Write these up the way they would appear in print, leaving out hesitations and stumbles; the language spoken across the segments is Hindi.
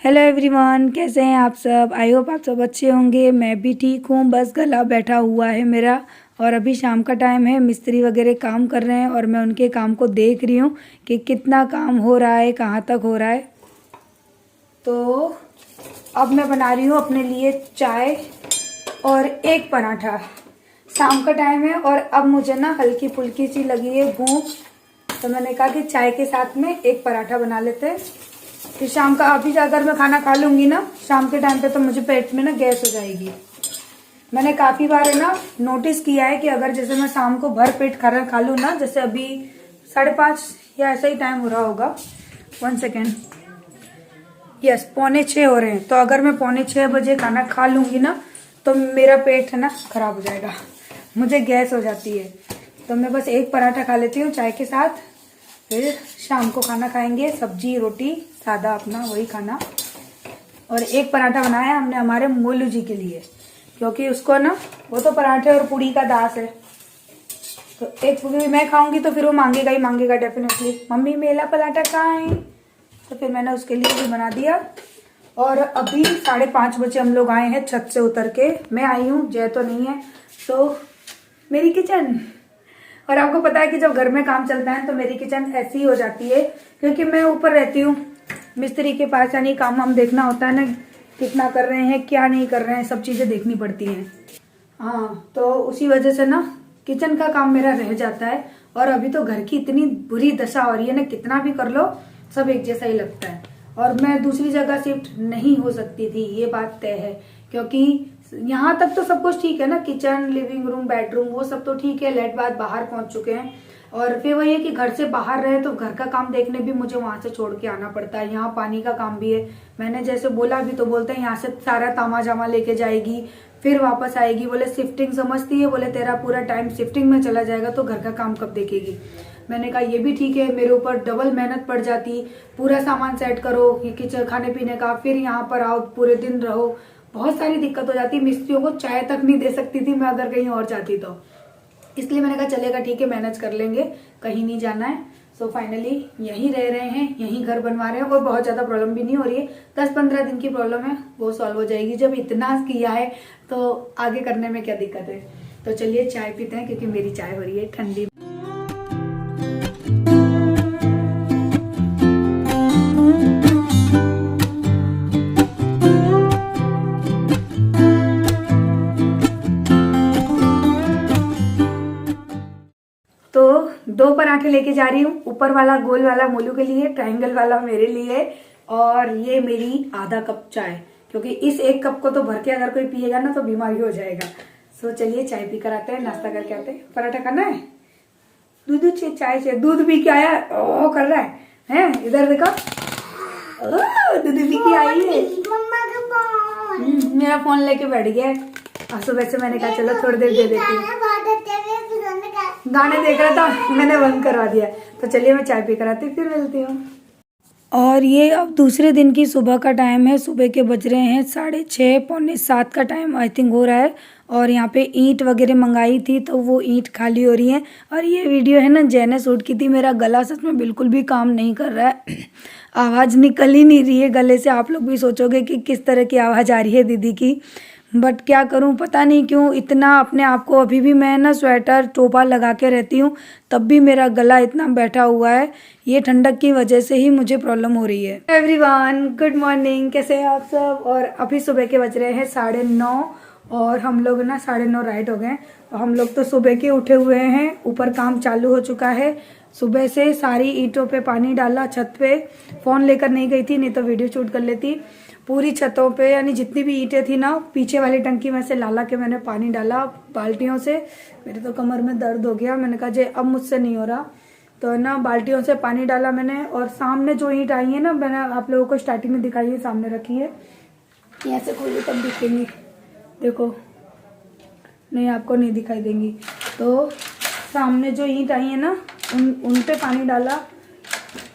हेलो एवरीवन, कैसे हैं आप सब। आई होप आप सब अच्छे होंगे। मैं भी ठीक हूँ, बस गला बैठा हुआ है मेरा। और अभी शाम का टाइम है, मिस्त्री वगैरह काम कर रहे हैं और मैं उनके काम को देख रही हूँ कि कितना काम हो रहा है, कहाँ तक हो रहा है। तो अब मैं बना रही हूँ अपने लिए चाय और एक पराठा। शाम का टाइम है और अब मुझे ना हल्की फुल्की सी लगी है भूख, तो मैंने कहा कि चाय के साथ में एक पराठा बना लेते हैं। फिर शाम का अभी अगर मैं खाना खा लूंगी ना शाम के टाइम पे, तो मुझे पेट में ना गैस हो जाएगी। मैंने काफी बार है ना नोटिस किया है कि अगर जैसे मैं शाम को भर पेट खाना खा लूँ ना, जैसे अभी 5:30 या ऐसा ही टाइम हो रहा होगा, 1 सेकेंड, यस 5:45 हो रहे हैं। तो अगर मैं 5:45 खाना खा लूंगी ना तो मेरा पेट है ना खराब हो जाएगा, मुझे गैस हो जाती है। तो मैं बस एक पराठा खा लेती हूँ चाय के साथ, फिर शाम को खाना खाएंगे सब्जी रोटी सादा अपना वही खाना। और एक पराठा बनाया हमने हमारे मोलू जी के लिए, क्योंकि उसको ना वो तो पराठे और पूड़ी का दास है। तो एक पूरी मैं खाऊंगी तो फिर वो मांगेगा ही मांगेगा डेफिनेटली, मम्मी मेला पराठा खाएं। तो फिर मैंने उसके लिए भी बना दिया। और अभी 5:30 बजे हम लोग आए हैं छत से उतर के। मैं आई हूँ, जय तो नहीं है, तो मेरी किचन। और आपको पता है कि जब घर में काम चलता है तो मेरी किचन ऐसी हो जाती है, क्योंकि मैं ऊपर रहती हूँ मिस्त्री के पास, यानी काम हम देखना होता है ना, कितना कर रहे हैं क्या नहीं कर रहे हैं, सब चीजें देखनी पड़ती हैं। हाँ, तो उसी वजह से ना किचन का काम मेरा रह जाता है। और अभी तो घर की इतनी बुरी दशा हो रही है ना, कितना भी कर लो सब एक जैसा ही लगता है। और मैं दूसरी जगह शिफ्ट नहीं हो सकती थी, ये बात तय है, क्योंकि यहाँ तक तो सब कुछ ठीक है ना, किचन लिविंग रूम बेडरूम वो सब तो ठीक है, लेट बात बाहर पहुंच चुके हैं। और फिर वही है कि घर से बाहर रहे तो घर का काम देखने भी मुझे वहां से छोड़ के आना पड़ता है। यहाँ पानी का काम भी है, मैंने जैसे बोला भी तो बोलते हैं यहाँ से सारा तामा जामा लेके जाएगी फिर वापस आएगी। बोले शिफ्टिंग समझती है, बोले तेरा पूरा टाइम शिफ्टिंग में चला जाएगा तो घर का काम कब देखेगी। मैंने कहा ये भी ठीक है, मेरे ऊपर डबल मेहनत पड़ जाती, पूरा सामान सेट करो किचन खाने पीने का, फिर यहाँ पर आओ पूरे दिन रहो, बहुत सारी दिक्कत हो जाती। मिस्त्रियों को चाय तक नहीं दे सकती थी मैं अगर कहीं और जाती तो। इसलिए मैंने कहा चलेगा ठीक है, मैनेज कर लेंगे, कहीं नहीं जाना है। सो फाइनली यहीं रह रहे हैं, यहीं घर बनवा रहे हैं और बहुत ज्यादा प्रॉब्लम भी नहीं हो रही है। 10-15 दिन की प्रॉब्लम है, वो सॉल्व हो जाएगी। जब इतना किया है तो आगे करने में क्या दिक्कत है। तो चलिए चाय पीते हैं, क्योंकि मेरी चाय हो रही है ठंडी। तो 2 पराठे लेके जा रही हूँ, ऊपर वाला गोल वाला मोलू के लिए, ट्रायंगल वाला मेरे लिए, और ये मेरी आधा कप चाय, क्योंकि इस 1 कप को तो भर के अगर कोई पिएगा ना तो बीमारी हो जाएगा। सो चलिए चाय पी कर आते हैं, नाश्ता करके आते हैं। पराठा खाना है, दूध चाय से दूध पी के आया, ओ कर रहा है इधर देखो, दूध पी के आई है। मेरा फोन लेके बैठ गया है। सुबह से मैंने कहा चलो थोड़ी देर दे देती हूँ, गाने देख रहा था मैंने बंद करवा दिया। तो चलिए मैं चाय पी कर आती फिर मिलती हूँ। और ये अब दूसरे दिन की सुबह का टाइम है, सुबह के बज रहे हैं 6:30 6:45 का टाइम आई थिंक हो रहा है। और यहाँ पे ईंट वगैरह मंगाई थी तो वो ईंट खाली हो रही है। और ये वीडियो है ना जय ने शूट की थी। मेरा गला सच में बिल्कुल भी काम नहीं कर रहा है, आवाज़ निकल ही नहीं रही है गले से। आप लोग भी सोचोगे कि किस तरह की आवाज़ आ रही है दीदी की, बट क्या करूं, पता नहीं क्यों इतना अपने आप को, अभी भी मैं ना स्वेटर टोपा लगा के रहती हूं तब भी मेरा गला इतना बैठा हुआ है। ये ठंडक की वजह से ही मुझे प्रॉब्लम हो रही है। एवरीवन गुड मॉर्निंग, कैसे हैं आप सब। और अभी सुबह के बज रहे हैं 9:30 और हम लोग ना 9:30 राइट हो गए। और हम लोग तो सुबह के उठे हुए हैं, ऊपर काम चालू हो चुका है। सुबह से सारी ईंटों पे पानी डाला, छत पे फोन लेकर नहीं गई थी, नहीं तो वीडियो शूट कर लेती। पूरी छतों पे यानी जितनी भी ईंटें थी ना, पीछे वाली टंकी में से ला के मैंने पानी डाला बाल्टियों से। मेरे तो कमर में दर्द हो गया, मैंने कहा जे अब मुझसे नहीं हो रहा, तो ना बाल्टियों से पानी डाला मैंने। और सामने जो ईंट आई है ना, मैंने आप लोगों को स्टार्टिंग में दिखाई है, सामने रखी है, यहाँ से खोलिए तब दिखेंगी, देखो नहीं आपको नहीं दिखाई देंगी। तो सामने जो ईंट आई है ना उन पे पानी डाला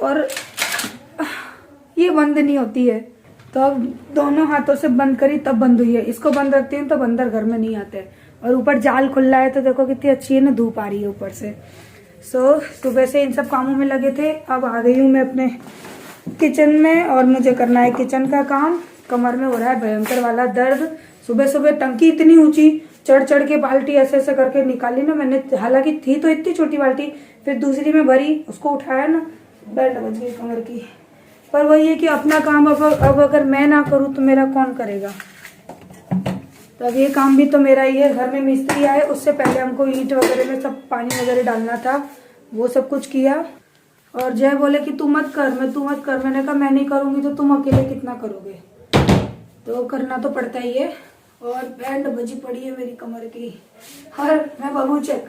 और ये बंद नहीं होती है, तो अब दोनों हाथों से बंद करी तब बंद हुई है। इसको बंद रखती हूँ तो बंदर घर में नहीं आते। और ऊपर जाल खुला है तो देखो कितनी अच्छी है ना, धूप आ रही है ऊपर से। सुबह से इन सब कामों में लगे थे। अब आ गई हूँ मैं अपने किचन में और मुझे करना है किचन का काम। कमर में हो रहा है भयंकर वाला दर्द। सुबह सुबह टंकी इतनी ऊंची, चढ़ चढ़ के बाल्टी ऐसे ऐसे करके निकाली ना मैंने, हालांकि थी तो इतनी छोटी बाल्टी, फिर दूसरी में भरी, उसको उठाया ना, बैंड बज गई कमर की। पर वही है कि अपना काम अब अगर मैं ना करूँ तो मेरा कौन करेगा। तो अब ये काम भी तो मेरा ही है। घर में मिस्त्री आए, उससे पहले हमको ईंट वगैरह में सब पानी वगैरह डालना था, वो सब कुछ किया। और जय बोले कि तू मत कर, तू मत कर। मैंने कहा मैं नहीं करूँगी तो तुम अकेले कितना करोगे, तो करना तो पड़ता ही है। और बैंड बजी पड़ी है मेरी कमर की, और मैं बबूचक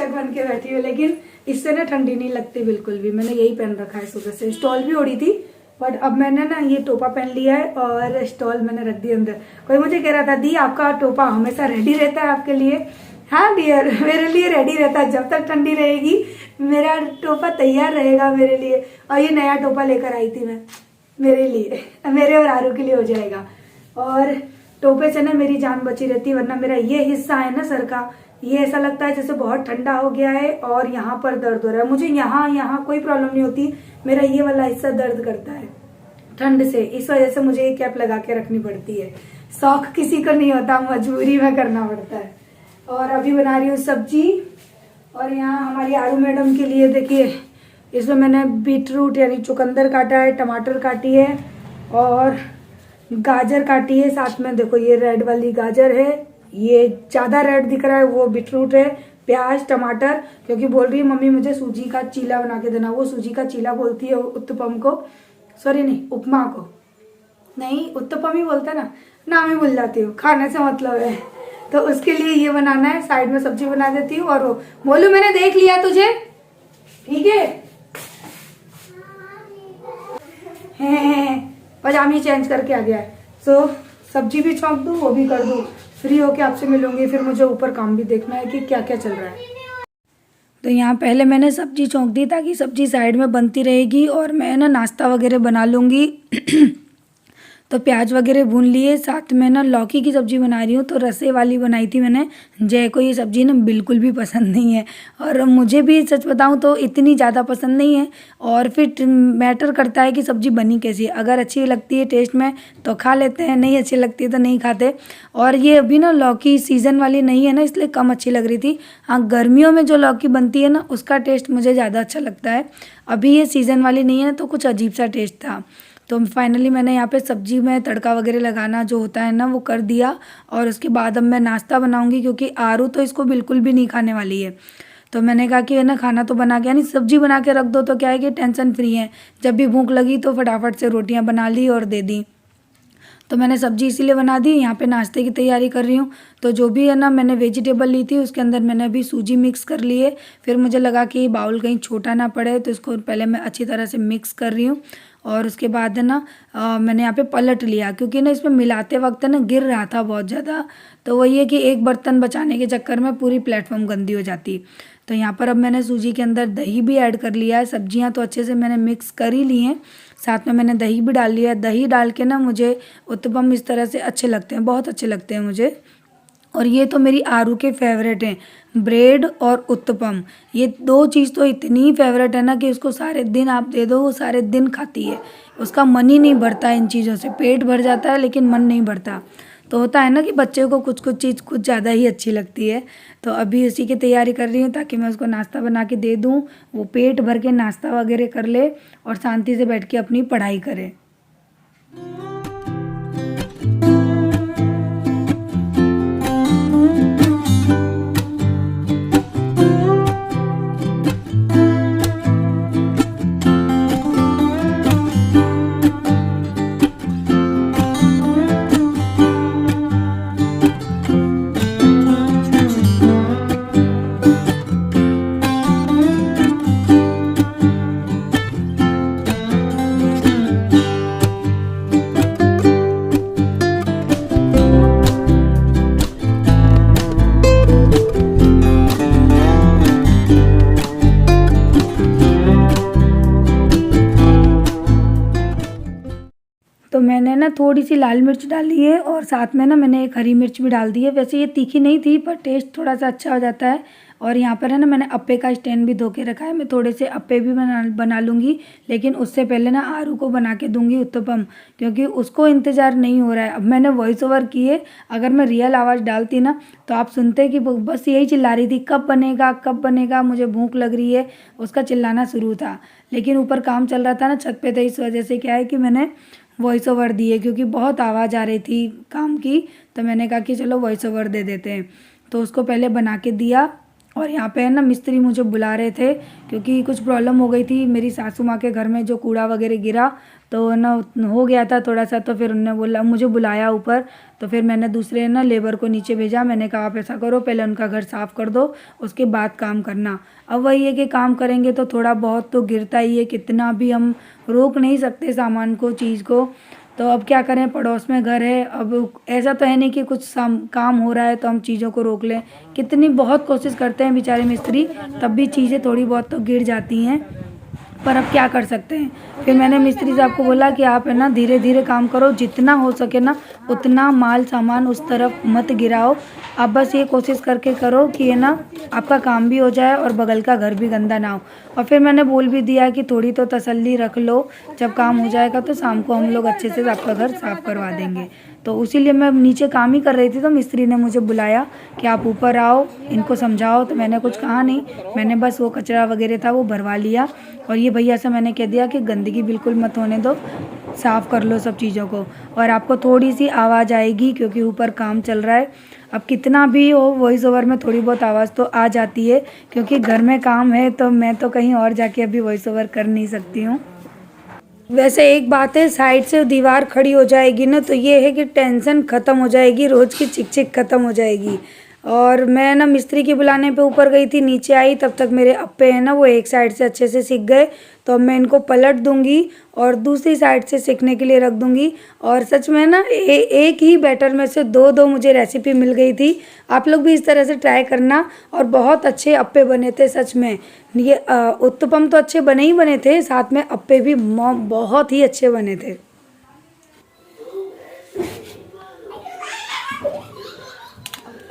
बन के बैठी हूँ। लेकिन इससे ना ठंडी नहीं लगती बिल्कुल भी। मैंने यही पहन रखा है सुबह से, स्टॉल भी ओढ़ी थी, बट अब मैंने ना ये टोपा पहन लिया है और स्टॉल मैंने रख दी अंदर। कोई मुझे कह रहा था दी आपका टोपा हमेशा रेडी रहता है आपके लिए। हाँ डियर, मेरे लिए रेडी रहता है, जब तक ठंडी रहेगी मेरा टोपा तैयार रहेगा मेरे लिए। और ये नया टोपा लेकर आई थी मैं मेरे लिए, मेरे और आरू के लिए हो जाएगा। और टोपे से ना मेरी जान बची रहती है, वरना मेरा ये हिस्सा है ना सर का, ये ऐसा लगता है जैसे बहुत ठंडा हो गया है और यहाँ पर दर्द हो रहा है। मुझे यहाँ कोई प्रॉब्लम नहीं होती, मेरा ये वाला हिस्सा दर्द करता है ठंड से। इस वजह से मुझे ये कैप लगा के रखनी पड़ती है। शौक किसी को नहीं होता, मजबूरी में करना पड़ता है। और अभी बना रही हूँ सब्जी। और यहाँ हमारी आरू मैडम के लिए देखिए, इसमें मैंने बीटरूट यानी चुकंदर काटा है, टमाटर काटी है और गाजर काटी है। साथ में देखो ये रेड वाली गाजर है, ये ज्यादा रेड दिख रहा है वो बीटरूट है, प्याज टमाटर। क्योंकि बोल रही है मम्मी मुझे सूजी का चीला बना के देना। वो सूजी का चीला बोलती है उत्तपम को, सॉरी नहीं उपमा को, नहीं उत्तपम ही बोलता है ना, नाम ही भूल जाती हूँ, खाने से मतलब है। तो उसके लिए ये बनाना है, साइड में सब्जी बना देती हूँ। और बोलू मैंने देख लिया तुझे, ठीक है। पजामी चेंज करके आ गया है। सो सब्जी भी छौंक दूँ, वो भी कर दूँ, फ्री होके आपसे मिलूंगी। फिर मुझे ऊपर काम भी देखना है कि क्या क्या चल रहा है। तो यहाँ पहले मैंने सब्जी छौंक दी ताकि सब्जी साइड में बनती रहेगी और मैं ना नाश्ता वगैरह बना लूँगी। तो प्याज वगैरह भून लिए। साथ में ना लौकी की सब्ज़ी बना रही हूँ, तो रसे वाली बनाई थी मैंने। जय को ये सब्ज़ी ना बिल्कुल भी पसंद नहीं है, और मुझे भी सच बताऊँ तो इतनी ज़्यादा पसंद नहीं है। और फिर मैटर करता है कि सब्ज़ी बनी कैसी है। अगर अच्छी लगती है टेस्ट में तो खा लेते हैं, नहीं अच्छी लगती है तो नहीं खाते। और ये अभी ना लौकी सीज़न वाली नहीं है ना, इसलिए कम अच्छी लग रही थी। हाँ, गर्मियों में जो लौकी बनती है ना उसका टेस्ट मुझे ज़्यादा अच्छा लगता है। अभी ये सीज़न वाली नहीं है तो कुछ अजीब सा टेस्ट था। तो फाइनली मैंने यहाँ पे सब्जी में तड़का वगैरह लगाना जो होता है ना वो कर दिया। और उसके बाद अब मैं नाश्ता बनाऊंगी, क्योंकि आरू तो इसको बिल्कुल भी नहीं खाने वाली है। तो मैंने कहा कि है ना खाना तो बना के, नहीं सब्जी बना के रख दो तो क्या है कि टेंशन फ्री है। जब भी भूख लगी तो फटाफट से रोटियाँ बना ली और दे दी। तो मैंने सब्जी इसीलिए बना दी। यहाँ पे नाश्ते की तैयारी कर रही हूँ। तो जो भी है ना मैंने वेजिटेबल ली थी उसके अंदर मैंने अभी सूजी मिक्स कर ली है। फिर मुझे लगा कि बाउल कहीं छोटा ना पड़े, तो इसको पहले मैं अच्छी तरह से मिक्स कर रही हूँ। और उसके बाद है ना मैंने यहाँ पे पलट लिया, क्योंकि ना इसमें मिलाते वक्त ना गिर रहा था बहुत ज़्यादा। तो वही है कि एक बर्तन बचाने के चक्कर में पूरी प्लेटफॉर्म गंदी हो जाती। तो यहाँ पर अब मैंने सूजी के अंदर दही भी ऐड कर लिया है। सब्जियाँ तो अच्छे से मैंने मिक्स कर ही ली हैं, साथ में मैंने दही भी डाल लिया है। दही डाल के ना मुझे उत्तपम इस तरह से अच्छे लगते हैं, बहुत अच्छे लगते हैं मुझे। और ये तो मेरी आरू के फेवरेट हैं, ब्रेड और उत्तपम। ये दो चीज़ तो इतनी फेवरेट है ना कि उसको सारे दिन आप दे दो वो सारे दिन खाती है। उसका मन ही नहीं भरता इन चीज़ों से, पेट भर जाता है लेकिन मन नहीं भरता। तो होता है ना कि बच्चे को कुछ कुछ चीज़ कुछ ज़्यादा ही अच्छी लगती है। तो अभी उसी की तैयारी कर रही हूँ ताकि मैं उसको नाश्ता बना के दे दूँ, वो पेट भर के नाश्ता वगैरह कर ले और शांति से बैठ के अपनी पढ़ाई करे। तो मैंने ना थोड़ी सी लाल मिर्च डाली है और साथ में ना मैंने एक हरी मिर्च भी डाल दी है। वैसे ये तीखी नहीं थी पर टेस्ट थोड़ा सा अच्छा हो जाता है। और यहाँ पर है ना मैंने अप्पे का स्टैंड भी धो के रखा है। मैं थोड़े से अप्पे भी बना लूँगी, लेकिन उससे पहले ना आरू को बना के दूँगी उत्तपम, क्योंकि उसको इंतज़ार नहीं हो रहा है। अब मैंने वॉइस ओवर किए, अगर मैं रियल आवाज़ डालती ना तो आप सुनते कि बस यही चिल्ला रही थी, कब बनेगा कब बनेगा, मुझे भूख लग रही है, उसका चिल्लाना शुरू था। लेकिन ऊपर काम चल रहा था ना छत पे, तो इस वजह से क्या है कि मैंने वॉइस ओवर दिए, क्योंकि बहुत आवाज़ आ रही थी काम की। तो मैंने कहा कि चलो वॉइस ओवर दे देते हैं। तो उसको पहले बना के दिया। और यहाँ पे है ना मिस्त्री मुझे बुला रहे थे, क्योंकि कुछ प्रॉब्लम हो गई थी मेरी सासू माँ के घर में, जो कूड़ा वगैरह गिरा तो ना हो गया था थोड़ा सा। तो फिर उन्होंने बोला, मुझे बुलाया ऊपर। तो फिर मैंने दूसरे ना लेबर को नीचे भेजा। मैंने कहा आप ऐसा करो, पहले उनका घर साफ़ कर दो, उसके बाद काम करना। अब वही है कि काम करेंगे तो थोड़ा बहुत तो गिरता ही है, कितना भी हम रोक नहीं सकते सामान को, चीज़ को। तो अब क्या करें, पड़ोस में घर है। अब ऐसा तो है नहीं कि कुछ काम हो रहा है तो हम चीज़ों को रोक लें। कितनी बहुत कोशिश करते हैं बेचारे मिस्त्री, तब भी चीज़ें थोड़ी बहुत तो गिर जाती हैं, पर अब क्या कर सकते हैं। फिर मैंने मिस्त्री साहब को बोला कि आप है ना धीरे धीरे काम करो, जितना हो सके ना उतना माल सामान उस तरफ मत गिराओ। आप बस ये कोशिश करके करो कि है ना आपका काम भी हो जाए और बगल का घर भी गंदा ना हो। और फिर मैंने बोल भी दिया कि थोड़ी तो तसल्ली रख लो, जब काम हो जाएगा तो शाम को हम लोग अच्छे से आपका घर साफ़ करवा देंगे। तो उसीलिए मैं नीचे काम ही कर रही थी, तो मिस्त्री ने मुझे बुलाया कि आप ऊपर आओ, इनको समझाओ। तो मैंने कुछ कहा नहीं, मैंने बस वो कचरा वगैरह था वो भरवा लिया। और ये भैया से मैंने कह दिया कि गंदगी बिल्कुल मत होने दो, साफ़ कर लो सब चीज़ों को। और आपको थोड़ी सी आवाज़ आएगी क्योंकि ऊपर काम चल रहा है। अब कितना भी हो वॉइस ओवर में थोड़ी बहुत आवाज़ तो आ जाती है, क्योंकि घर में काम है तो मैं तो कहीं और जाके अभी वॉइस ओवर कर नहीं सकती हूँ। वैसे एक बात है, साइड से दीवार खड़ी हो जाएगी ना तो ये है कि टेंशन ख़त्म हो जाएगी, रोज़ की चिक चिक ख़त्म हो जाएगी। और मैं ना मिस्त्री के बुलाने पे ऊपर गई थी, नीचे आई तब तक मेरे अप्पे हैं ना वो एक साइड से अच्छे से सिक गए। तो अब मैं इनको पलट दूंगी और दूसरी साइड से सिकने के लिए रख दूंगी। और सच में ना एक ही बैटर में से दो दो मुझे रेसिपी मिल गई थी। आप लोग भी इस तरह से ट्राई करना। और बहुत अच्छे अप्पे बने थे सच में। ये उत्तपम तो अच्छे बने ही बने थे, साथ में अप्पे भी बहुत ही अच्छे बने थे।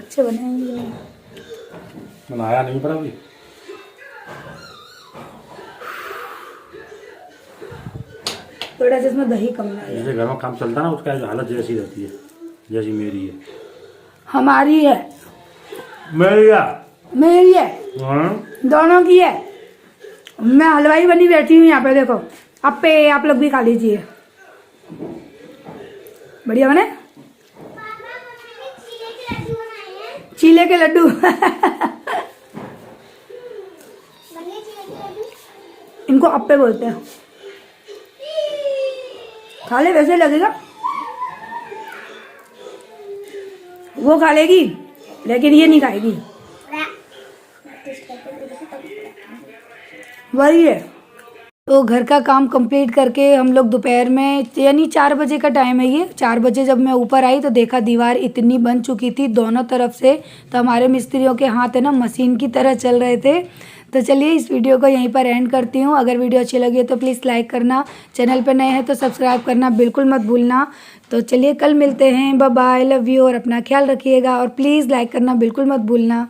अच्छे बने हैं, बनाया नहीं पर अभी। थोड़ा सा इसमें दही कम है। जैसे घर में काम चलता है ना, उसका हालत जैसी रहती है, जैसी मेरी है। हमारी है, मेरी है, दोनों की है। मैं हलवाई बनी बैठी हूँ यहाँ पे, देखो अप्पे आप लोग भी खा लीजिए। बढ़िया बने, चीले के लड्डू इनको अप्पे बोलते हैं। खा ले, वैसे लगेगा वो खा लेगी, लेकिन ये नहीं खाएगी। वही है। तो घर का काम कंप्लीट करके हम लोग दोपहर में, यानी 4 बजे का टाइम है ये, 4 बजे जब मैं ऊपर आई तो देखा दीवार इतनी बन चुकी थी दोनों तरफ से। तो हमारे मिस्त्रियों के हाथ है ना मशीन की तरह चल रहे थे। तो चलिए इस वीडियो को यहीं पर एंड करती हूँ। अगर वीडियो अच्छी लगी है तो प्लीज़ लाइक करना, चैनल पर नए हैं तो सब्सक्राइब करना बिल्कुल मत भूलना। तो चलिए कल मिलते हैं, बाय बाय, लव यू, और अपना ख्याल रखिएगा। और प्लीज़ लाइक करना बिल्कुल मत भूलना।